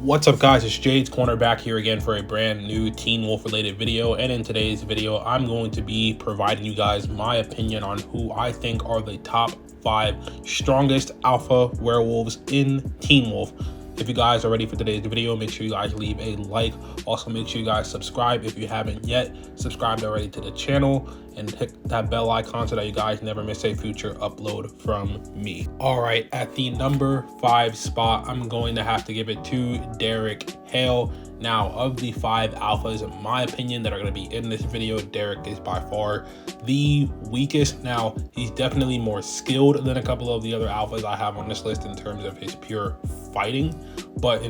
What's up, guys? It's Jades cornerback here again for a brand new Teen Wolf related video, and in today's video I'm going to be providing you guys my opinion on who I think are the top 5 strongest alpha werewolves in Teen Wolf. If you guys are ready for today's video, make sure you guys leave a like. Also, make sure you guys subscribe if you haven't yet. Subscribe already to the channel and hit that bell icon so that you guys never miss a future upload from me. All right, at the number 5 spot, I'm going to have to give it to Derek Hale. Now, of the 5 alphas, in my opinion, that are going to be in this video, Derek is by far the weakest. Now, he's definitely more skilled than a couple of the other alphas I have on this list in terms of his pure fighting, but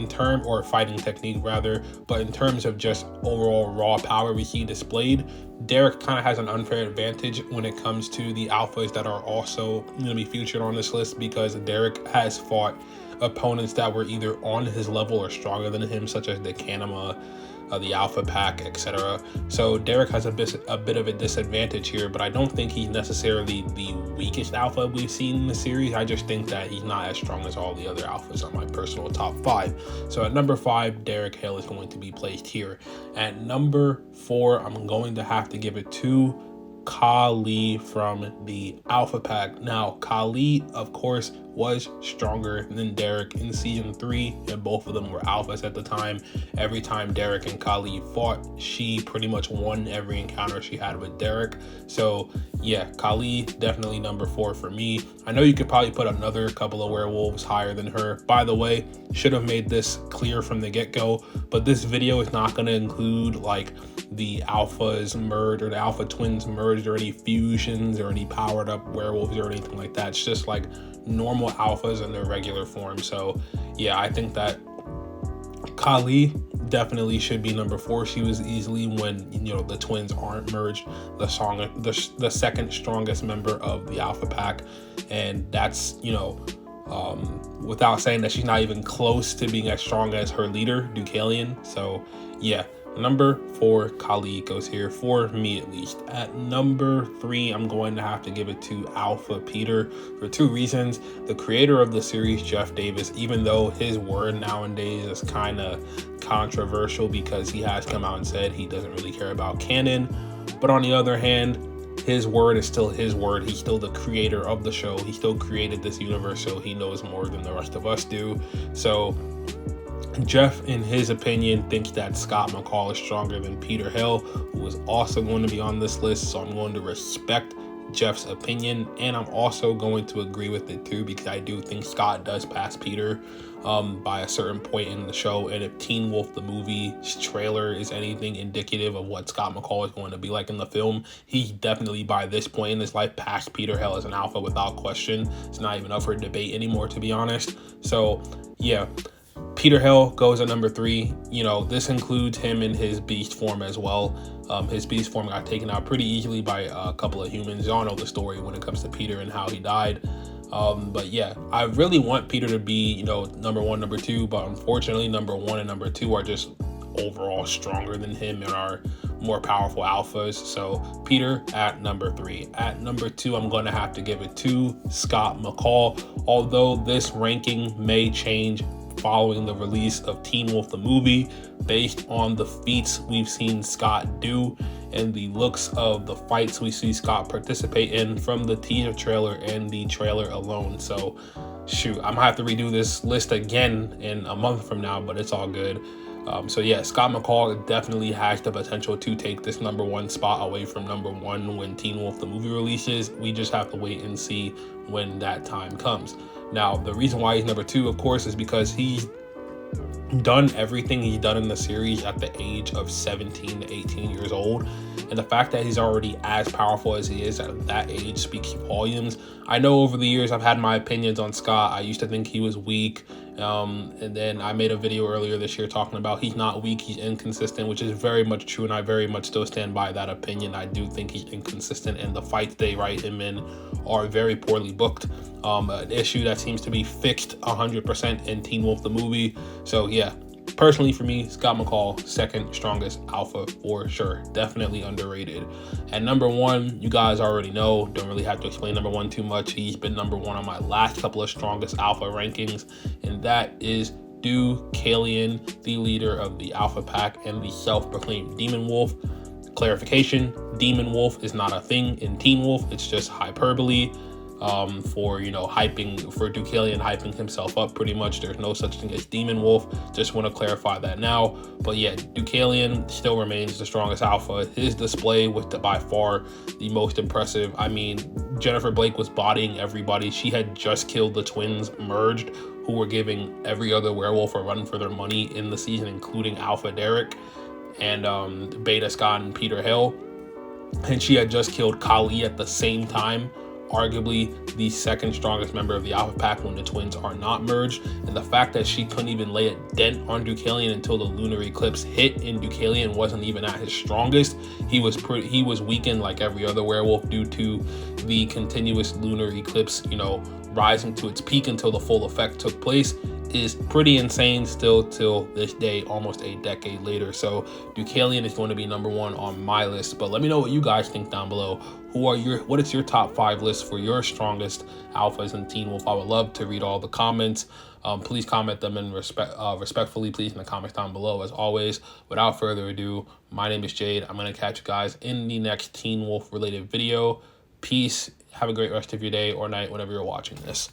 fighting technique rather, but in terms of just overall raw power we see displayed, Derek kind of has an unfair advantage when it comes to the alphas that are also going to be featured on this list, because Derek has fought opponents that were either on his level or stronger than him, such as the Kanama, the Alpha Pack, etc. So Derek has a bit of a disadvantage here, but I don't think he's necessarily the weakest alpha we've seen in the series. I just think that he's not as strong as all the other alphas on my personal top 5. So at number 5, Derek Hale is going to be placed here. At number 4, I'm going to have to give it to Kali from the Alpha Pack. Now, Kali, of course, was stronger than Derek in season 3, and both of them were alphas at the time. Every time Derek and Kali fought, she pretty much won every encounter she had with Derek. So yeah, Kali definitely number 4 for me. I know you could probably put another couple of werewolves higher than her. By the way, should have made this clear from the get-go, but this video is not going to include like the alphas merged or the alpha twins merged or any fusions or any powered up werewolves or anything like that. It's just like normal alphas in their regular form. So yeah, I think that Kali definitely should be number 4. She was easily, when the twins aren't merged, the second strongest member of the Alpha Pack, and that's without saying that she's not even close to being as strong as her leader Deucalion. So yeah, number 4, Kali goes here for me at least. At number 3, I'm going to have to give it to Alpha Peter for 2 reasons. The creator of the series, Jeff Davis, even though his word nowadays is kind of controversial because he has come out and said he doesn't really care about canon, but on the other hand, his word is still his word. He's still the creator of the show. He still created this universe, so he knows more than the rest of us do. So Jeff, in his opinion, thinks that Scott McCall is stronger than Peter Hale, who is also going to be on this list. So I'm going to respect Jeff's opinion, and I'm also going to agree with it too, because I do think Scott does pass Peter by a certain point in the show. And if Teen Wolf the movie's trailer is anything indicative of what Scott McCall is going to be like in the film, he's definitely by this point in his life past Peter Hale as an alpha without question. It's not even up for debate anymore, to be honest. So yeah, Peter Hale goes at number 3. This includes him in his beast form as well. His beast form got taken out pretty easily by a couple of humans. Y'all know the story when it comes to Peter and how he died. But yeah, I really want Peter to be, number 1, number 2, but unfortunately number 1 and number 2 are just overall stronger than him and are more powerful alphas. So Peter at number 3. At number 2, I'm going to have to give it to Scott McCall. Although this ranking may change following the release of Teen Wolf the movie, based on the feats we've seen Scott do and the looks of the fights we see Scott participate in from the teaser trailer and the trailer alone. So shoot, I'm gonna have to redo this list again in a month from now, but it's all good. So yeah, Scott McCall definitely has the potential to take this number 1 spot away from number 1 when Teen Wolf the movie releases. We just have to wait and see when that time comes. Now, the reason why he's number 2, of course, is because he's done everything he's done in the series at the age of 17 to 18 years old. And the fact that he's already as powerful as he is at that age speaks volumes. I know over the years I've had my opinions on Scott. I used to think he was weak. And then I made a video earlier this year talking about he's not weak, he's inconsistent, which is very much true, and I very much still stand by that opinion. I do think he's inconsistent, and the fights they write him in are very poorly booked. An issue that seems to be fixed 100% in Teen Wolf the movie. So yeah, Personally, for me, Scott McCall, second strongest alpha for sure. Definitely underrated. And number one, you guys already know. Don't really have to explain number one too much. He's been number one on my last couple of strongest alpha rankings, and that is Deucalion, the leader of the Alpha Pack and the self-proclaimed Demon Wolf. Clarification, Demon Wolf is not a thing in Teen Wolf. It's just hyperbole for, you know, for Deucalion hyping himself up pretty much. There's no such thing as Demon Wolf. Just want to clarify that now. But yeah, Deucalion still remains the strongest alpha. His display was by far the most impressive. I mean, Jennifer Blake was bodying everybody. She had just killed the twins merged, who were giving every other werewolf a run for their money in the season, including Alpha Derek and Beta Scott and Peter Hill. And she had just killed Kali at the same time, arguably the second strongest member of the Alpha Pack when the twins are not merged. And the fact that she couldn't even lay a dent on Deucalion until the lunar eclipse hit, and Deucalion wasn't even at his strongest. He was weakened like every other werewolf due to the continuous lunar eclipse, you know, rising to its peak until the full effect took place, is pretty insane still till this day, almost a decade later. So Deucalion is going to be number one on my list. But let me know what you guys think down below. What is your top 5 list for your strongest alphas in Teen Wolf? I would love to read all the comments. Please comment them in respectfully, please, in the comments down below. As always, without further ado, my name is Jade. I'm going to catch you guys in the next Teen Wolf related video. Peace. Have a great rest of your day or night whenever you're watching this.